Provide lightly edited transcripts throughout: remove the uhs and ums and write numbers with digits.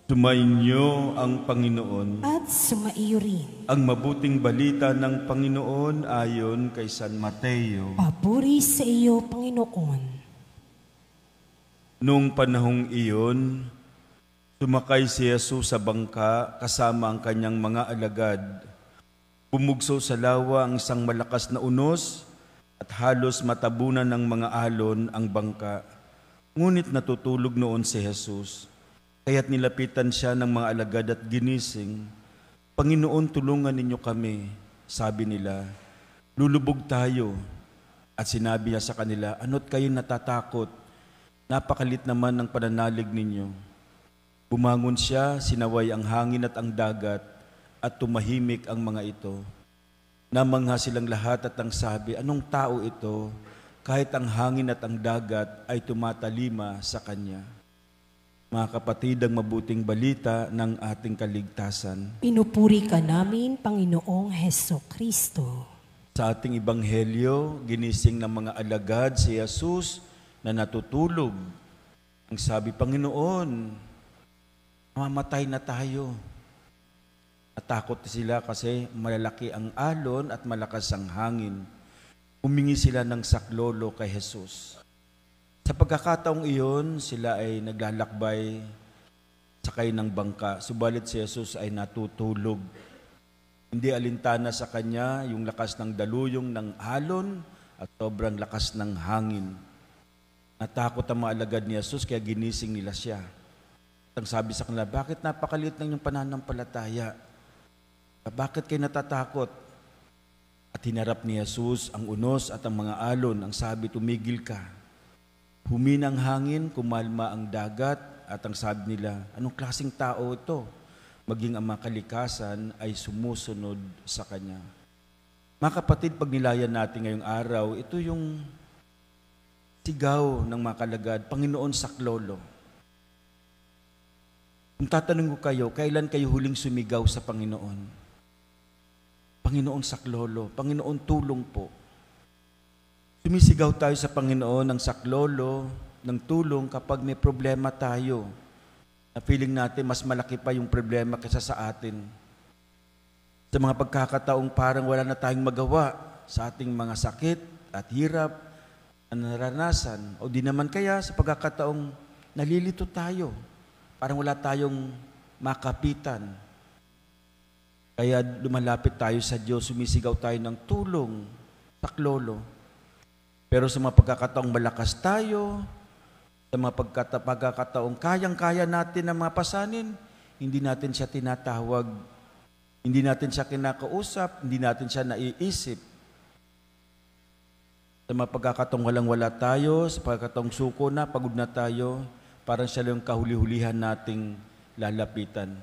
Sumainyo ang Panginoon. At sumaiyo rin. Ang mabuting balita ng Panginoon ayon kay San Mateo. Papuri sa iyo, Panginoon. Noong panahong iyon, sumakay si Jesus sa bangka kasama ang kanyang mga alagad. Bumugso sa lawa ang isang malakas na unos at halos matabunan ng mga alon ang bangka. Ngunit natutulog noon si Jesus. Kaya't nilapitan siya ng mga alagad at ginising. Panginoon, tulungan ninyo kami, sabi nila. Lulubog tayo. At sinabi niya sa kanila, ano't kayo natatakot? Napakalit naman ng pananalig ninyo. Bumangon siya, sinaway ang hangin at ang dagat, at tumahimik ang mga ito. Namangha silang lahat at ang sabi, anong tao ito? Kahit ang hangin at ang dagat ay tumatalima sa kanya. Mga kapatid, ang mabuting balita ng ating kaligtasan. Pinupuri ka namin, Panginoong Hesukristo. Sa ating ebanghelyo, ginising ng mga alagad si Jesus na natutulog. Ang sabi, Panginoon, mamamatay na tayo. Natakot sila kasi malalaki ang alon at malakas ang hangin. Humingi sila ng saklolo kay Jesus. Sa pagkakataong iyon, sila ay naglalakbay sakay ng bangka. Subalit si Jesus ay natutulog. Hindi alintana sa kanya yung lakas ng daluyong ng alon at sobrang lakas ng hangin. Natakot ang mga alagad ni Jesus kaya ginising nila siya. At ang sabi sa kanila, bakit napakaliit ng inyong pananampalataya? Bakit kayo natatakot? At hinarap ni Jesus ang unos at ang mga alon. Ang sabi, tumigil ka. Humina ang hangin, kumalma ang dagat, at ang sabi nila, anong klaseng tao ito? Maging ang mga kalikasan ay sumusunod sa Kanya. Mga kapatid, pag nilayan natin ngayong araw, ito yung sigaw ng mga kalagad, Panginoon saklolo. Kung tatanong ko kayo, kailan kayo huling sumigaw sa Panginoon? Panginoon saklolo, Panginoon tulong po. Sumisigaw tayo sa Panginoon ng saklolo, ng tulong kapag may problema tayo. Na feeling natin mas malaki pa yung problema kaysa sa atin. Sa mga pagkakataong parang wala na tayong magawa sa ating mga sakit at hirap na naranasan. O di naman kaya sa pagkakataong nalilito tayo. Parang wala tayong makapitan. Kaya lumalapit tayo sa Diyos, sumisigaw tayo ng tulong, saklolo. Pero sa mga pagkakataong malakas tayo, sa mga pagkakataong kayang-kaya natin na mapasanin, hindi natin siya tinatawag, hindi natin siya kinakausap, hindi natin siya naiisip. Sa mga pagkakataong walang-wala tayo, sa pagkakataong suko na, pagod na tayo, parang siya lang yung kahuli-hulihan nating lalapitan.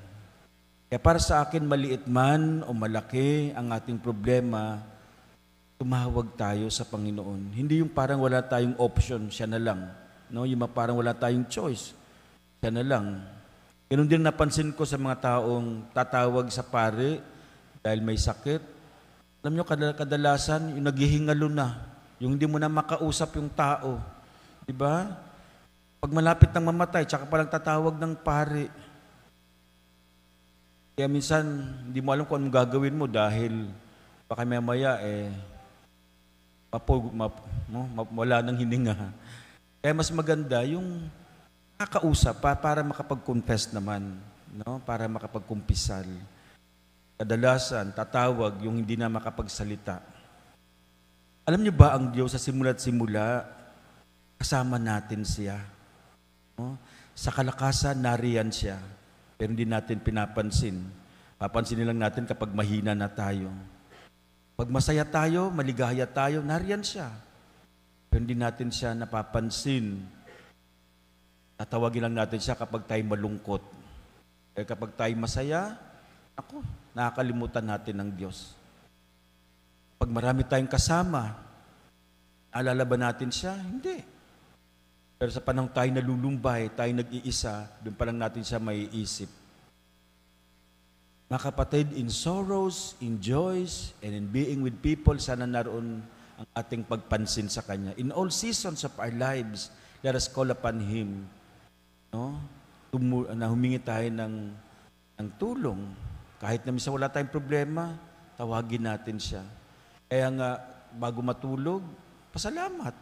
Kaya para sa akin, maliit man o malaki ang ating problema, tumawag tayo sa Panginoon. Hindi yung parang wala tayong option, siya na lang. No? Yung parang wala tayong choice, siya na lang. Ganun din napansin ko sa mga taong tatawag sa pare dahil may sakit. Alam nyo, kadalasan, yung naghihingalo na. Yung hindi mo na makausap yung tao. Diba? Pag malapit ng mamatay, tsaka palang tatawag ng pare. Kaya minsan, hindi mo alam kung anong gagawin mo dahil baka mamaya, wala nang hininga. Kaya mas maganda yung kakausap para makapag-confess naman, no? Para makapag-kumpisal. Kadalasan, tatawag yung hindi na makapagsalita. Alam niyo ba ang Diyos sa simula't simula, kasama natin siya. No? Sa kalakasan, nariyan siya. Pero hindi natin pinapansin. Papansinin lang natin kapag mahina na tayo. Pag masaya tayo, maligaya tayo, nariyan siya. Pero hindi natin siya napapansin. Tatawagin lang natin siya kapag tayo malungkot. Kaya kapag tayo masaya, nakakalimutan natin ang Diyos. Pag marami tayong kasama, alala ba natin siya? Hindi. Pero sa panahon tayo nalulumbay, tayo nag-iisa, doon pa lang natin siya maiisip. Mga kapatid, in sorrows, in joys, and in being with people, sana naroon ang ating pagpansin sa Kanya. In all seasons of our lives, let us call upon Him. No? na humingi tayo ng tulong. Kahit na minsan wala tayong problema, tawagin natin siya. Kaya nga, bago matulog, pasalamat.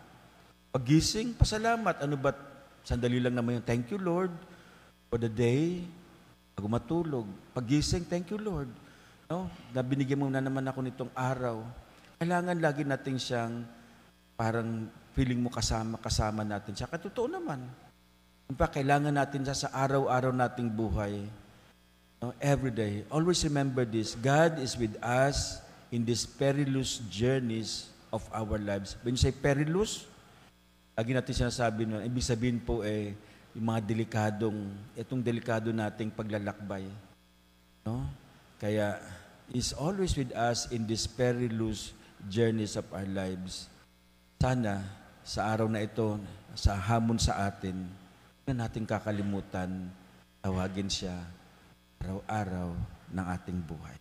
Pagising, pasalamat. Ano ba't sandali lang naman yung thank you, Lord, for the day. Bago matulog, pagising, thank you, Lord. No? Na binigyan mo na naman ako nitong araw. Kailangan lagi natin siyang parang feeling mo kasama natin siya. Totoo naman. In fact, kailangan natin siya sa araw-araw nating buhay. No? Every day. Always remember this. God is with us in these perilous journeys of our lives. When you say perilous, lagi natin sinasabi nun, ibig sabihin po yung mga itong delikado nating paglalakbay. No? Kaya, is always with us in these perilous journeys of our lives. Sana, sa araw na ito, sa hamon sa atin, na natin kakalimutan, tawagin siya araw-araw ng ating buhay.